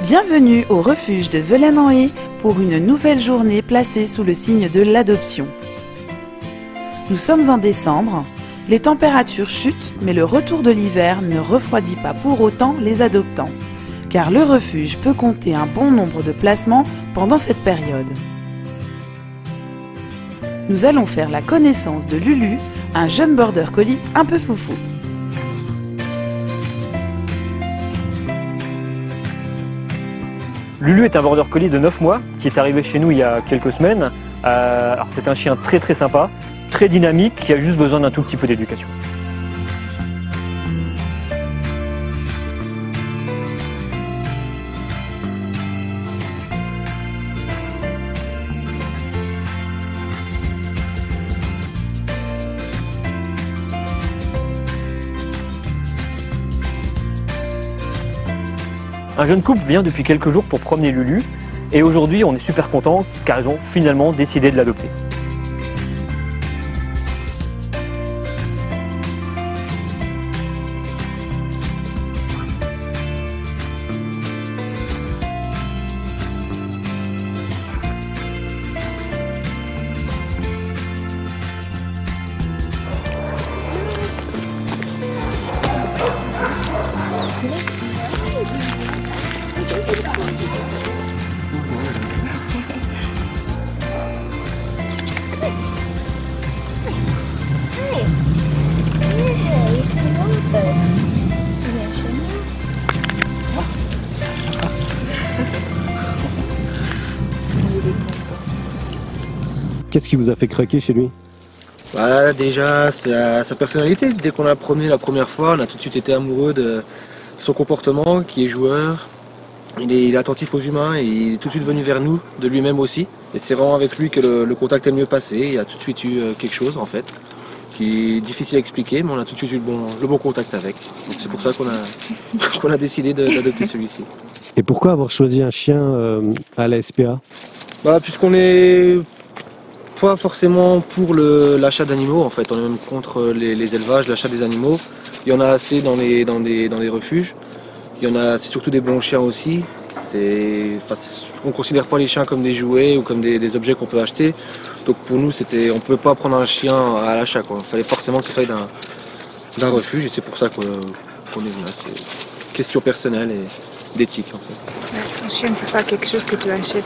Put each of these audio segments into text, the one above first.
Bienvenue au refuge de Velaine-en-Haye pour une nouvelle journée placée sous le signe de l'adoption. Nous sommes en décembre, les températures chutent mais le retour de l'hiver ne refroidit pas pour autant les adoptants, car le refuge peut compter un bon nombre de placements pendant cette période. Nous allons faire la connaissance de Lulu, un jeune border collie un peu foufou. Lulu est un border collie de 9 mois qui est arrivé chez nous il y a quelques semaines. Alors c'est un chien très sympa, très dynamique, qui a juste besoin d'un tout petit peu d'éducation. Un jeune couple vient depuis quelques jours pour promener Lulu et aujourd'hui on est super content car ils ont finalement décidé de l'adopter. Qu'est-ce qui vous a fait craquer chez lui? Bah, déjà, sa personnalité. Dès qu'on l'a promené la première fois, on a tout de suite été amoureux de son comportement, qui est joueur. Il est attentif aux humains et il est tout de suite venu vers nous, de lui-même aussi. Et c'est vraiment avec lui que le contact est le mieux passé. Il y a tout de suite eu quelque chose en fait, qui est difficile à expliquer, mais on a tout de suite eu le bon contact avec. Donc c'est pour ça qu'on a décidé d'adopter celui-ci. Et pourquoi avoir choisi un chien à la SPA? Bah, puisqu'on est pas forcément pour l'achat d'animaux, en fait, on est même contre les élevages, l'achat des animaux. Il y en a assez dans des refuges. Il y en a, c'est surtout des bons chiens aussi. On ne considère pas les chiens comme des jouets ou comme des objets qu'on peut acheter. Donc pour nous, on ne pouvait pas prendre un chien à l'achat. Il fallait forcément que ce soit d'un refuge et c'est pour ça qu'on est venu là. C'est une question personnelle et d'éthique. En fait. Un chien, c'est pas quelque chose que tu achètes.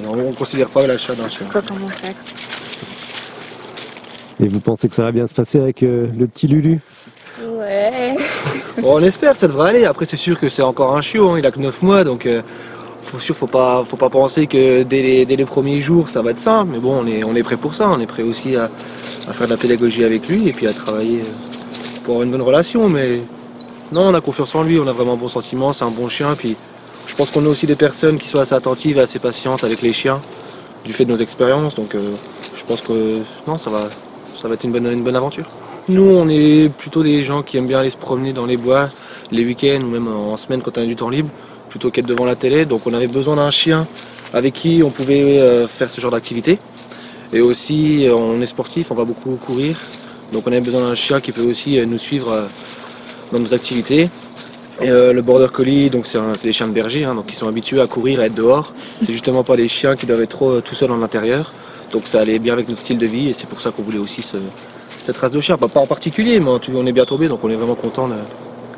On ne considère pas l'achat d'un chien. Pas comment faire. Et vous pensez que ça va bien se passer avec le petit Lulu? Ouais. Bon, on espère, ça devrait aller. Après, c'est sûr que c'est encore un chiot, hein. Il a que 9 mois, donc faut pas penser que dès les premiers jours, ça va être simple. Mais bon, on est prêt pour ça. On est prêt aussi à faire de la pédagogie avec lui et puis à travailler pour avoir une bonne relation. Mais non, on a confiance en lui, on a vraiment un bon sentiment, c'est un bon chien. Puis je pense qu'on a aussi des personnes qui sont assez attentives et assez patientes avec les chiens, du fait de nos expériences. Donc je pense que non, ça va être une bonne aventure. Nous, on est plutôt des gens qui aiment bien aller se promener dans les bois, les week-ends ou même en semaine quand on a du temps libre, plutôt qu'être devant la télé. Donc on avait besoin d'un chien avec qui on pouvait faire ce genre d'activité. Et aussi, on est sportif, on va beaucoup courir. Donc on avait besoin d'un chien qui peut aussi nous suivre dans nos activités. Et le border collie, donc c'est des chiens de berger, hein, donc ils sont habitués à courir, à être dehors. C'est justement pas des chiens qui doivent être trop tout seuls en intérieur. Donc ça allait bien avec notre style de vie et c'est pour ça qu'on voulait aussi cette race de chien. Pas en particulier, mais on est bien tombé, donc on est vraiment content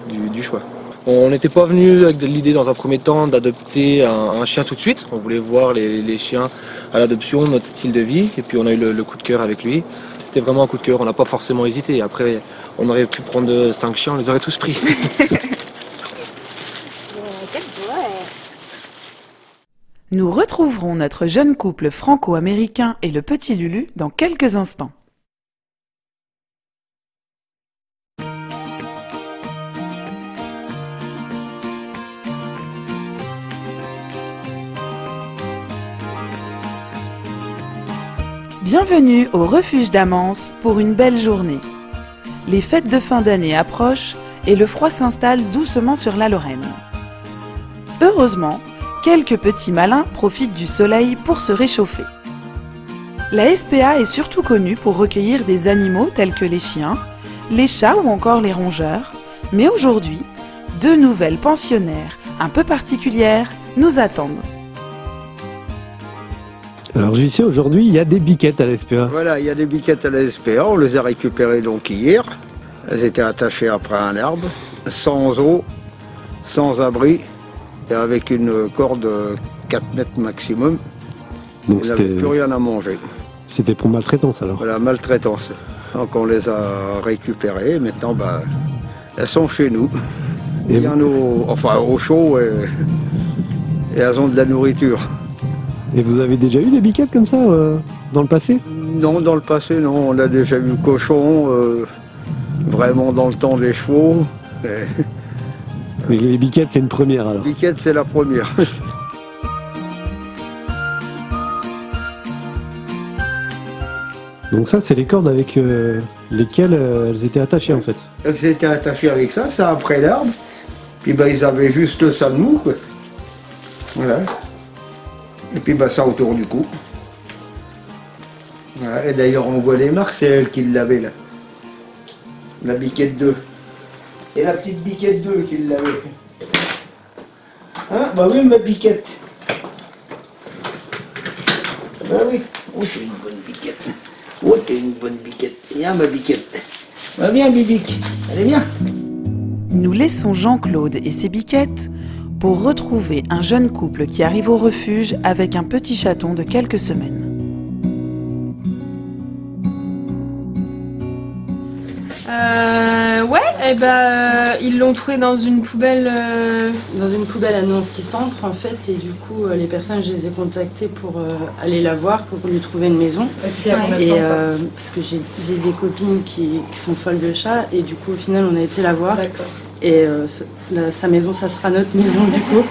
du choix. On n'était pas venu avec l'idée dans un premier temps d'adopter un chien tout de suite. On voulait voir les chiens à l'adoption, notre style de vie, et puis on a eu le coup de cœur avec lui. C'était vraiment un coup de cœur, on n'a pas forcément hésité. Après, on aurait pu prendre 5 chiens, on les aurait tous pris. Nous retrouverons notre jeune couple franco-américain et le petit Lulu dans quelques instants. Bienvenue au refuge d'Amance pour une belle journée. Les fêtes de fin d'année approchent et le froid s'installe doucement sur la Lorraine. Heureusement, quelques petits malins profitent du soleil pour se réchauffer. La SPA est surtout connue pour recueillir des animaux tels que les chiens, les chats ou encore les rongeurs. Mais aujourd'hui, deux nouvelles pensionnaires un peu particulières nous attendent. Alors j'y sais, aujourd'hui, il y a des biquettes à la SPA. Voilà, il y a des biquettes à la SPA, on les a récupérées donc hier. Elles étaient attachées après un arbre, sans eau, sans abri, et avec une corde 4 mètres maximum. Donc Elles n'avaient plus rien à manger. c'était pour maltraitance alors. Voilà, maltraitance. Donc on les a récupérées, maintenant elles sont chez nous. Et Il y en a enfin au chaud et elles ont de la nourriture. Et vous avez déjà eu des biquettes comme ça dans le passé? Non, dans le passé, non, on a déjà eu le cochon, vraiment dans le temps des chevaux. Et Mais les biquettes, c'est une première alors. biquette, c'est la première. Donc ça, c'est les cordes avec lesquelles elles étaient attachées en fait. Elles étaient attachées avec ça, ça après l'arbre. Puis ils avaient juste ça de mou, quoi. Voilà. Et puis ça autour du cou. Voilà. Et d'ailleurs on voit les marques, c'est elle qui l'avait là. La biquette 2. Et la petite biquette 2 qui l'avait. Hein? Bah oui, ma biquette. Bah oui. Oh, t'es une bonne biquette. Oh, t'es une bonne biquette. Viens, ma biquette. Bah viens, Bibique. Allez, viens. Nous laissons Jean-Claude et ses biquettes pour retrouver un jeune couple qui arrive au refuge avec un petit chaton de quelques semaines. Ouais, ils l'ont trouvé dans une poubelle. Dans une poubelle à Nancy-Centre en fait, et du coup les personnes, je les ai contactées pour aller la voir, pour lui trouver une maison. C'était à combien de temps, ça parce que j'ai des copines qui sont folles de chats, et du coup au final on a été la voir. D'accord. Et sa maison, ça sera notre maison du coup.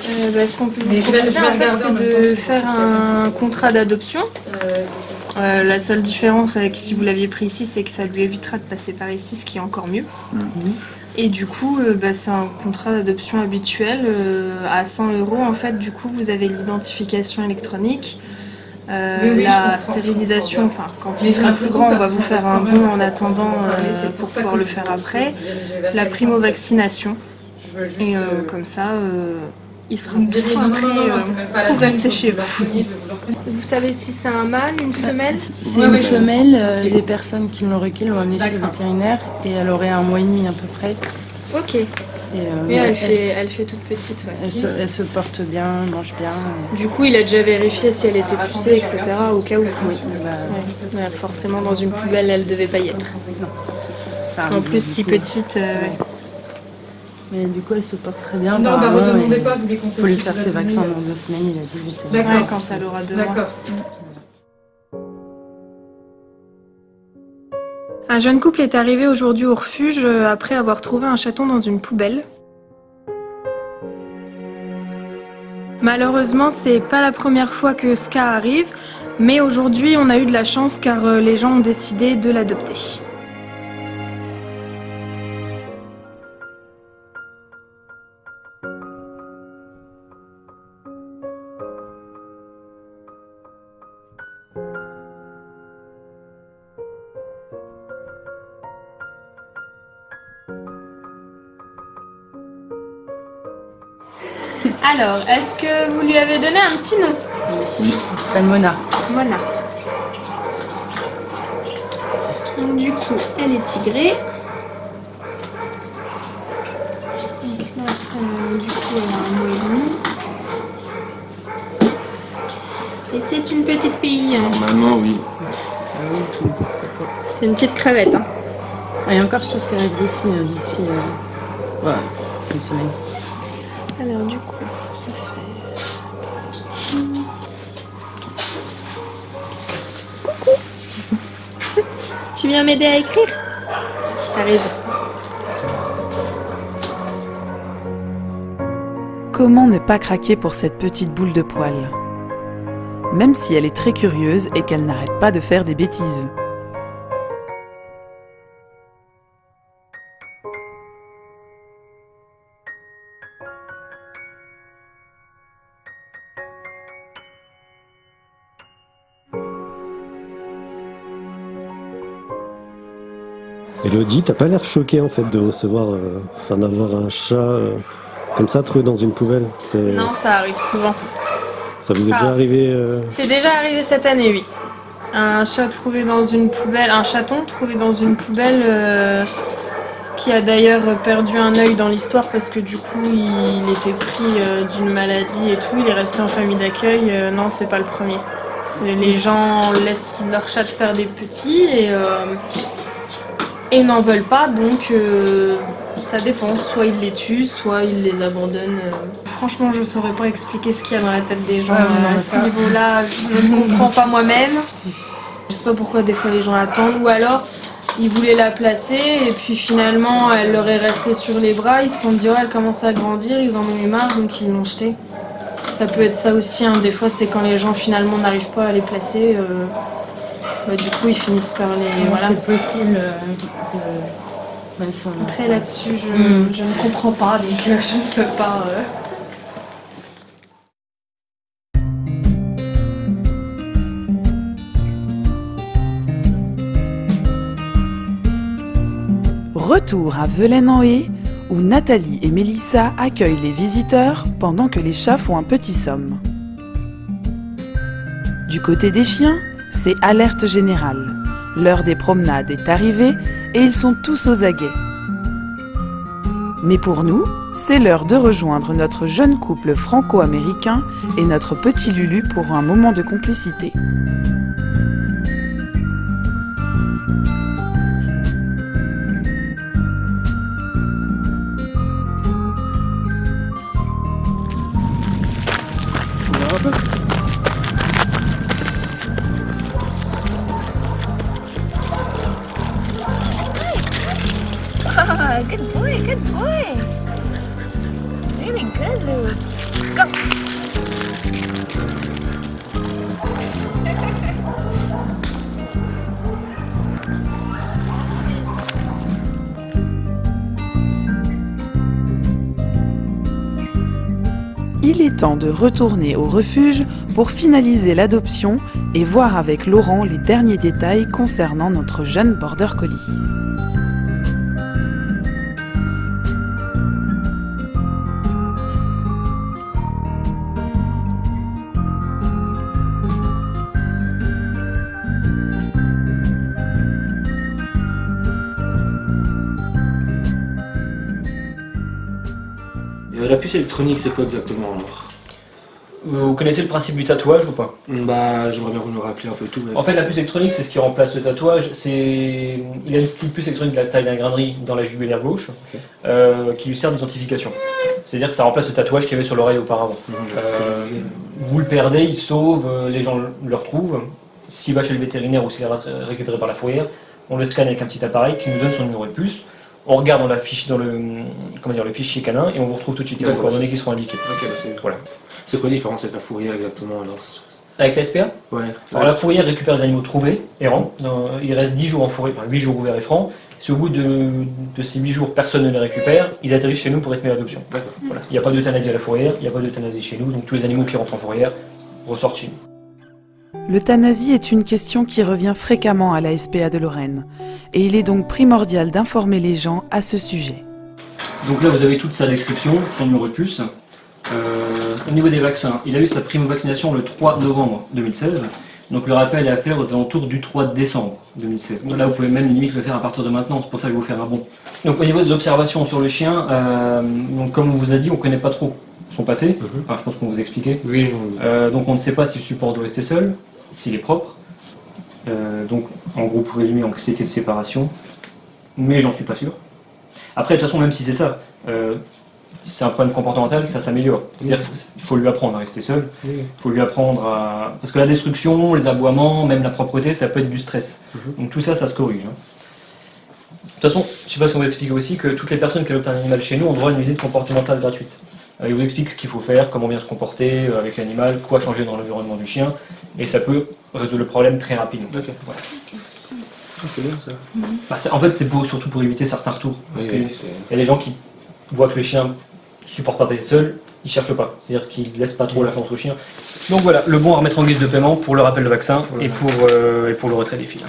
Ce qu'on peut vous proposer, en fait, c'est de faire un contrat d'adoption. La seule différence avec si vous l'aviez pris ici, c'est que ça lui évitera de passer par ici, ce qui est encore mieux. Et du coup, c'est un contrat d'adoption habituel à 100 € en fait. Du coup, vous avez l'identification électronique, la stérilisation. Enfin, quand il sera plus grand, on va vous faire un bon en attendant pour pouvoir le faire après. La primo-vaccination. Et comme ça, il sera plus fin prêt pour rester chez vous. Vous savez si c'est un mâle, une femelle? C'est une femelle, les personnes qui l'ont requis l'ont amenée chez le vétérinaire, et elle aurait 1 mois et demi à peu près. Ok. Et, elle fait toute petite, ouais. Elle se porte bien, mange bien. Du coup, il a déjà vérifié si elle était poussée, etc. au cas où. Oui. Ouais, forcément, dans une poubelle, elle devait pas y être. En plus, si petite. Mais du coup, elle se porte très bien. Non, redemandez pas, vous les conseillez. Il faut lui faire ses vaccins dans 2 semaines, il a dit. D'accord. Ouais, quand elle aura 2 mois. D'accord. Un jeune couple est arrivé aujourd'hui au refuge après avoir trouvé un chaton dans une poubelle. Malheureusement, c'est pas la première fois que ce cas arrive, mais aujourd'hui, on a eu de la chance car les gens ont décidé de l'adopter. Alors, est-ce que vous lui avez donné un petit nom? Oui, elle s'appelle Mona. Mona. Donc, du coup, elle est tigrée. Donc là, du coup, elle a 1 mois et demi. Et c'est une petite fille. Normalement, oui. C'est une petite crevette. Hein. Et encore, je trouve qu'elle reste ici depuis 1 semaine. Alors, du coup, coucou. Tu viens m'aider à écrire? T'as raison. Comment ne pas craquer pour cette petite boule de poil? Même si elle est très curieuse et qu'elle n'arrête pas de faire des bêtises. Elodie, t'as pas l'air choquée en fait de recevoir, d'avoir un chat comme ça trouvé dans une poubelle. Non, ça arrive souvent. Ça vous est déjà arrivé C'est déjà arrivé cette année, oui. Un chat trouvé dans une poubelle, un chaton trouvé dans une poubelle qui a d'ailleurs perdu un œil dans l'histoire parce que du coup il était pris d'une maladie et tout, il est resté en famille d'accueil. Non, c'est pas le premier. Les gens laissent leur chat faire des petits et n'en veulent pas, donc ça dépend, soit ils les tuent, soit ils les abandonnent. Franchement, je saurais pas expliquer ce qu'il y a dans la tête des gens à ce niveau-là, je ne comprends pas moi-même. Je sais pas pourquoi des fois les gens attendent, ou alors ils voulaient la placer et puis finalement elle leur est restée sur les bras, ils se sont dit oh elle commence à grandir, ils en ont eu marre donc ils l'ont jetée. Ça peut être ça aussi, hein. Des fois c'est quand les gens finalement n'arrivent pas à les placer, du coup ils finissent par les... Voilà. C'est possible Après là-dessus je ne comprends pas, donc je ne peux pas... Retour à Velaine-en-Haye, où Nathalie et Mélissa accueillent les visiteurs pendant que les chats font un petit somme. Du côté des chiens, c'est alerte générale. L'heure des promenades est arrivée et ils sont tous aux aguets. Mais pour nous, c'est l'heure de rejoindre notre jeune couple franco-américain et notre petit Lulu pour un moment de complicité. Oh, good boy, good boy. Really good, Lou. Go. Il est temps de retourner au refuge pour finaliser l'adoption et voir avec Laurent les derniers détails concernant notre jeune border collie. La puce électronique, c'est quoi exactement alors? Vous connaissez le principe du tatouage ou pas? Bah, j'aimerais bien que vous nous rappeliez un peu tout. En fait, la puce électronique, c'est ce qui remplace le tatouage. Il y a une petite puce électronique de la taille d'un grain de riz dans la jugulaire gauche, qui lui sert d'identification. C'est-à-dire que ça remplace le tatouage qu'il y avait sur l'oreille auparavant. Vous le perdez, il sauve, les gens le retrouvent. S'il va chez le vétérinaire ou s'il est récupéré par la fourrière, on le scanne avec un petit appareil qui nous donne son numéro de puce. On regarde dans le fichier canin et on vous retrouve tout de suite les coordonnées qui seront indiquées. Voilà. C'est quoi la différence avec la fourrière exactement alors? Avec la SPA? Ouais. Alors la fourrière récupère les animaux trouvés, errants. Il reste 10 jours en fourrière, enfin 8 jours ouverts et francs. Si au bout de ces 8 jours personne ne les récupère, ils atterrissent chez nous pour être mis à l'adoption. Voilà. Il n'y a pas d'euthanasie à la fourrière, il n'y a pas d'euthanasie chez nous, donc tous les animaux qui rentrent en fourrière ressortent chez nous. L'euthanasie est une question qui revient fréquemment à la SPA de Lorraine, et il est donc primordial d'informer les gens à ce sujet. Donc là vous avez toute sa description, son numéro de puce. Au niveau des vaccins, il a eu sa primo-vaccination le 3 novembre 2016, donc le rappel est à faire aux alentours du 3 décembre 2016. Donc là vous pouvez même limite le faire à partir de maintenant, c'est pour ça que je vais vous faire un bon. Donc au niveau des observations sur le chien, donc comme on vous a dit, on ne connaît pas trop son passé, enfin, je pense qu'on vous a expliqué. Oui. Donc on ne sait pas s'il supporte de rester seul, s'il est propre. Donc en gros pour résumer, anxiété de séparation, mais j'en suis pas sûr. Après de toute façon même si c'est ça, c'est un problème comportemental, ça s'améliore. C'est-à-dire qu'il faut lui apprendre à rester seul, il faut lui apprendre à... Parce que la destruction, les aboiements, même la propreté, ça peut être du stress. Donc tout ça, ça se corrige. De toute façon, je ne sais pas si on vous explique aussi que toutes les personnes qui adoptent un animal chez nous ont droit à une visite comportementale gratuite. Il vous explique ce qu'il faut faire, comment bien se comporter avec l'animal, quoi changer dans l'environnement du chien, et ça peut résoudre le problème très rapidement. Voilà. C'est bien ça. En fait, c'est surtout pour éviter certains retours. Parce qu'il y a des gens qui voient que le chien supporte pas rester seul, ils cherchent pas. C'est-à-dire qu'ils ne laissent pas trop la chance au chien. Donc voilà, le bon à remettre en guise de paiement pour le rappel de vaccin et pour le retrait des fils.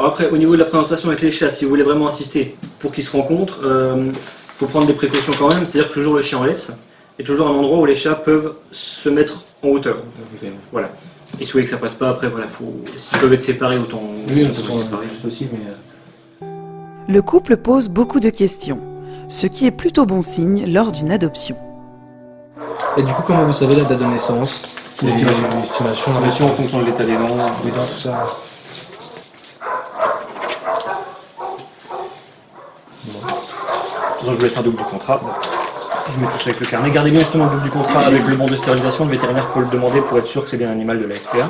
Alors après, au niveau de la présentation avec les chats, si vous voulez vraiment insister pour qu'ils se rencontrent, il faut prendre des précautions quand même, c'est-à-dire que toujours le chien en laisse, et toujours un endroit où les chats peuvent se mettre en hauteur. Voilà. Et si vous voulez que ça passe pas, après, voilà, s'ils peuvent être séparés, autant séparer. Possible, mais... Le couple pose beaucoup de questions, ce qui est plutôt bon signe lors d'une adoption. Et du coup, comment vous savez la date de naissance? L'estimation. L'estimation En fonction de l'état des dents, tout ça. De toute façon, je vous laisse un double du contrat. Je mets tout ça avec le carnet. Gardez bien justement le double du contrat avec le bon de stérilisation. Le vétérinaire peut le demander pour être sûr que c'est bien un animal de la SPA.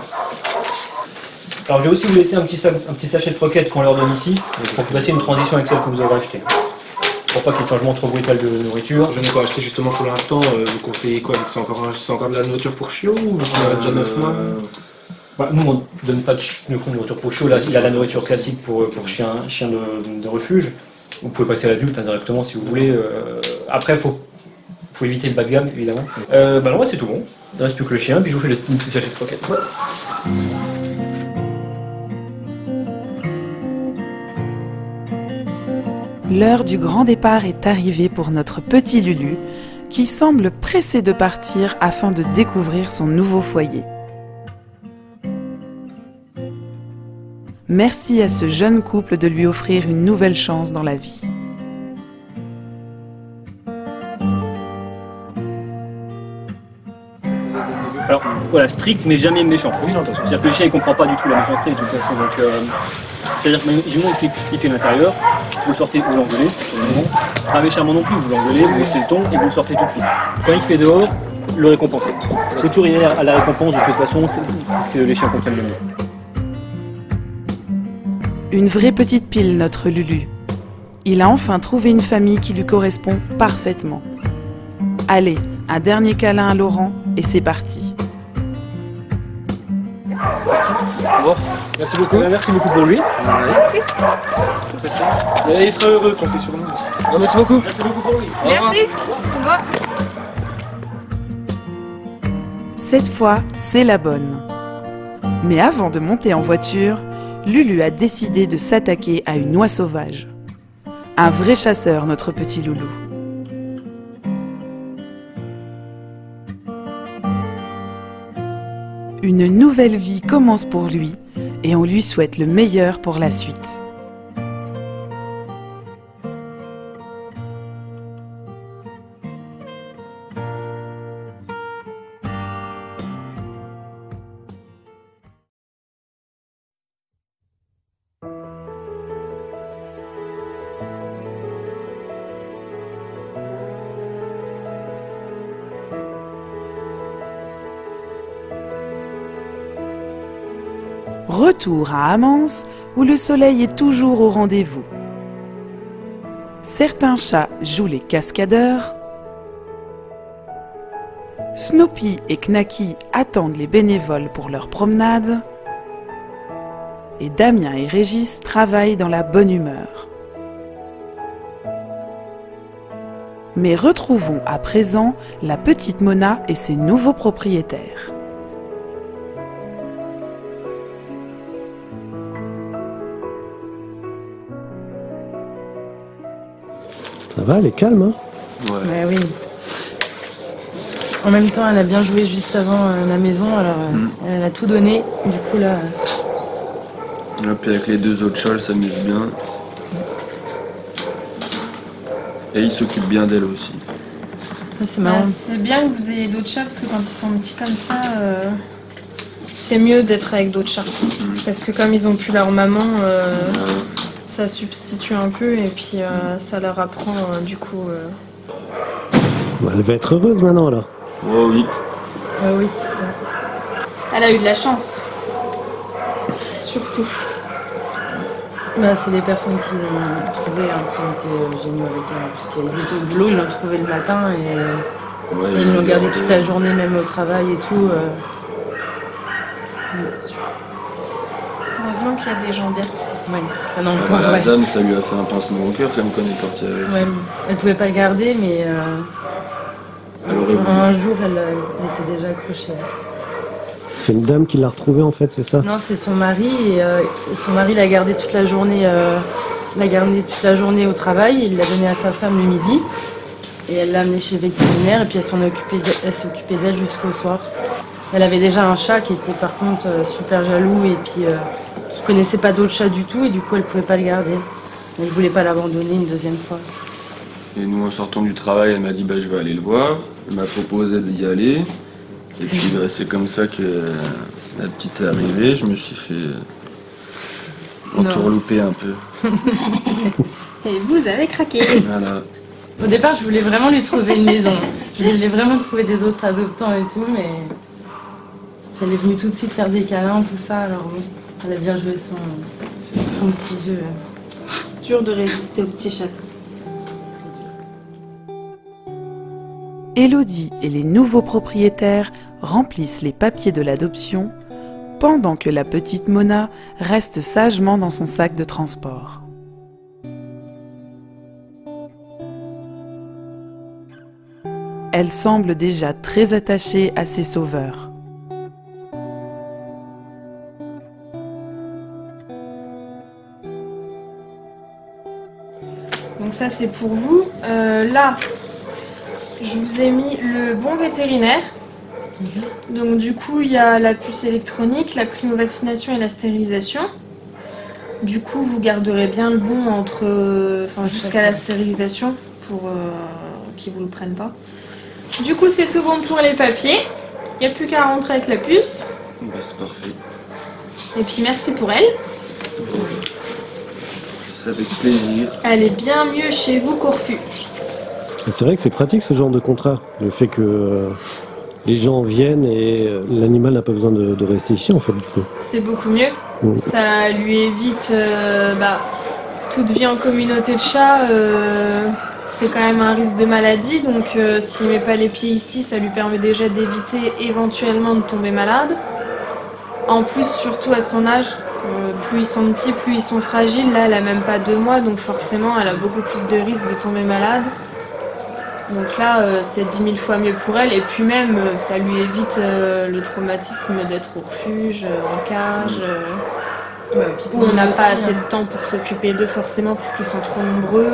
Alors je vais aussi vous laisser un petit sachet de croquettes qu'on leur donne ici, pour que vous fassiez une transition avec celle que vous aurez achetée. Pour pas qu'il y ait de changement trop brutal de nourriture. Je n'ai pas acheté justement pour l'instant. Vous conseillez quoi? C'est encore de la nourriture pour chiot ou déjà 9 mois? Nous on ne donne pas de nourriture pour chiot. Là il a la nourriture classique pour chien de refuge. Vous pouvez passer à l'adulte directement si vous voulez. Après faut éviter le bas de gamme évidemment. Non, c'est tout bon. Il ne reste plus que le chien, puis je vous fais le petit sachet de croquettes. L'heure du grand départ est arrivée pour notre petit Lulu, qui semble pressé de partir afin de découvrir son nouveau foyer. Merci à ce jeune couple de lui offrir une nouvelle chance dans la vie. Alors voilà, strict mais jamais méchant. Oui, non, c'est-à-dire que le chien il comprend pas du tout la méchanceté de toute façon. Donc, c'est-à-dire que il fait l'intérieur, vous le sortez, vous l'engueulez. Pas méchamment non plus, vous l'engueulez, vous haussez le ton et vous le sortez tout de suite. Quand il fait dehors, le récompenser. Il faut toujours y aller à la récompense, de toute façon, c'est ce que les chiens comprennent le mieux. Une vraie petite pile, notre Lulu. Il a enfin trouvé une famille qui lui correspond parfaitement. Allez, un dernier câlin à Laurent et c'est parti. Bon, merci beaucoup. Merci beaucoup pour lui. Merci. Et il sera heureux de compter sur nous aussi. Non, merci beaucoup. Merci beaucoup pour lui. Merci. Au revoir. Cette fois, c'est la bonne. Mais avant de monter en voiture, Lulu a décidé de s'attaquer à une oie sauvage. Un vrai chasseur, notre petit loulou. Une nouvelle vie commence pour lui et on lui souhaite le meilleur pour la suite. Retour à Amance, où le soleil est toujours au rendez-vous. Certains chats jouent les cascadeurs. Snoopy et Knacky attendent les bénévoles pour leur promenade. Et Damien et Régis travaillent dans la bonne humeur. Mais retrouvons à présent la petite Mona et ses nouveaux propriétaires. Ça va, elle est calme, hein? Ouais, oui. En même temps, elle a bien joué juste avant la maison, alors elle a tout donné. Du coup, là... Et puis avec les deux autres chats, elle s'amuse bien. Et il s'occupe bien d'elle aussi. C'est marrant. C'est bien que vous ayez d'autres chats, parce que quand ils sont petits comme ça, c'est mieux d'être avec d'autres chats. Parce que comme ils ont plus leur maman... ça substitue un peu et puis ça leur apprend du coup. Elle va être heureuse maintenant là. Oh oui. Oui. Elle a eu de la chance. Surtout. Bah, c'est les personnes qui l'ont trouvé qui étaient géniaux avec elle. Parce qu'elles étaient au boulot, ils l'ont trouvé le matin et ils l'ont gardé toute la journée, même au travail et tout. Heureusement qu'il y a des gens bien. Ouais. La dame, ça lui a fait un pincement au cœur, ça me connaît partie avec. Ouais, elle pouvait pas le garder, mais un jour, elle était déjà accrochée. C'est une dame qui l'a retrouvée en fait, c'est ça? Non, c'est son mari et son mari l'a gardé toute la journée. Au travail. Il l'a donné à sa femme le midi et elle l'a amenée chez le vétérinaire et puis elle s'occupait d'elle jusqu'au soir. Elle avait déjà un chat qui était par contre super jaloux et puis qui connaissait pas d'autres chats du tout et du coup elle pouvait pas le garder. Elle voulait pas l'abandonner une deuxième fois. Et nous, en sortant du travail, elle m'a dit je vais aller le voir. Elle m'a proposé d'y aller. Et puis c'est comme ça que la petite est arrivée. Je me suis fait entourlouper un peu. Et vous avez craqué. Voilà. Au départ, je voulais vraiment lui trouver une maison. Je voulais vraiment trouver des autres adoptants et tout, mais elle est venue tout de suite faire des câlins, tout ça. Alors bon, elle a bien joué son petit jeu. C'est dur de résister au petit chaton. Élodie et les nouveaux propriétaires remplissent les papiers de l'adoption pendant que la petite Mona reste sagement dans son sac de transport. Elle semble déjà très attachée à ses sauveurs. Donc ça c'est pour vous. Là, je vous ai mis le bon vétérinaire. Donc du coup il y a la puce électronique, la primo-vaccination et la stérilisation. Du coup vous garderez bien le bon jusqu'à la stérilisation pour qu'ils vous le prennent pas. Du coup c'est tout bon pour les papiers. Il n'y a plus qu'à rentrer avec la puce. C'est parfait. Et puis merci pour elle. C'est avec plaisir. Elle est bien mieux chez vous qu'au refuge. C'est vrai que c'est pratique ce genre de contrat. Le fait que les gens viennent et l'animal n'a pas besoin de rester ici en fait du coup. C'est beaucoup mieux. Ça lui évite toute vie en communauté de chats. C'est quand même un risque de maladie. Donc s'il ne met pas les pieds ici, ça lui permet déjà d'éviter éventuellement de tomber malade. En plus, surtout à son âge, plus ils sont petits, plus ils sont fragiles. Là, elle n'a même pas 2 mois, donc forcément, elle a beaucoup plus de risques de tomber malade. Donc là, c'est 10 000 fois mieux pour elle. Et puis même, ça lui évite le traumatisme d'être au refuge, en cage, où on n'a pas assez de temps pour s'occuper d'eux forcément parce qu'ils sont trop nombreux,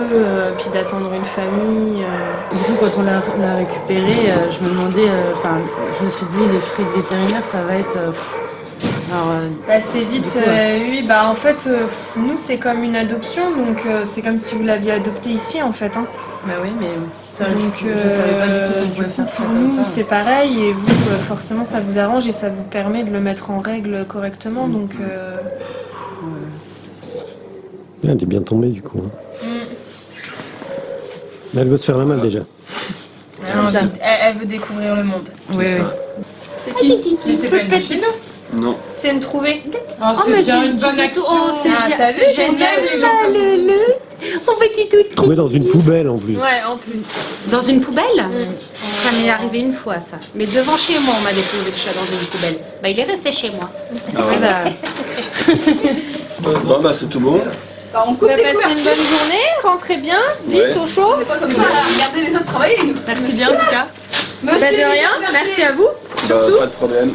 puis d'attendre une famille. Du coup, quand on l'a récupéré, je me demandais, je me suis dit, les frais de vétérinaire, ça va être... c'est vite, oui, en fait, nous c'est comme une adoption, donc c'est comme si vous l'aviez adopté ici en fait. Hein. Bah oui, mais... Donc, je savais pas du tout qu'on pouvait faire ça pour comme nous, ça. c'est pareil, et vous, forcément, ça vous arrange et ça vous permet de le mettre en règle correctement. Donc, Elle est bien tombée du coup. Mais elle veut se faire la malle déjà. elle veut découvrir le monde. Oui. C'est qui Titi? C'est pas une petite. Non. C'est une trouvée. C'est bien une bonne action. C'est génial, les gens comme Trouvé dans une poubelle en plus. Ouais, en plus. Dans une poubelle Ça m'est arrivé une fois, ça. Mais devant chez moi, on m'a déposé le chat dans une poubelle. Il est resté chez moi. Bon, c'est tout bon. On coupe les couvertures. Passez une bonne journée, rentrez bien, vite, au chaud. On n'est pas comme ça, regardez les autres travailler. Merci bien en tout cas. Monsieur, de rien, merci à vous. Pas de problème.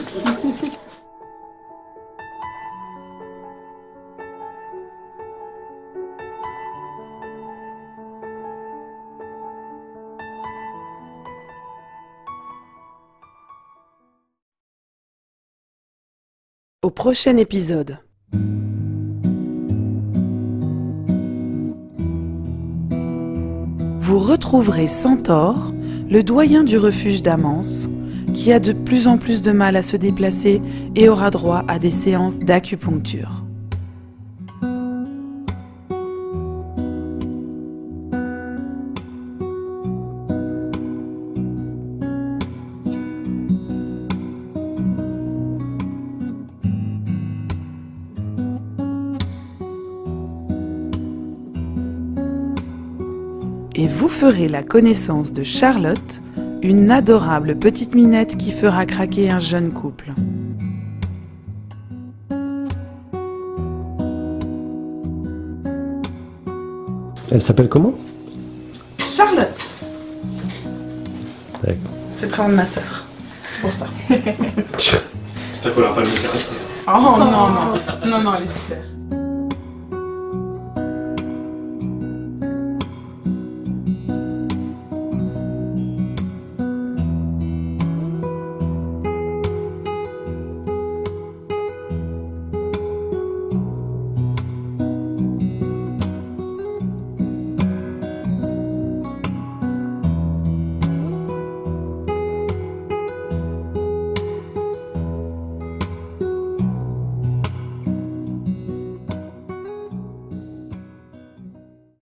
Au prochain épisode. Vous retrouverez Centaure, le doyen du refuge d'Amance, qui a de plus en plus de mal à se déplacer et aura droit à des séances d'acupuncture. Et vous ferez la connaissance de Charlotte, une adorable petite minette qui fera craquer un jeune couple. Elle s'appelle comment? Charlotte. D'accord. C'est le prénom de ma sœur. C'est pour ça. J'espère qu'on n'aura pas le même caractère. Oh non, non, non, non, elle est super.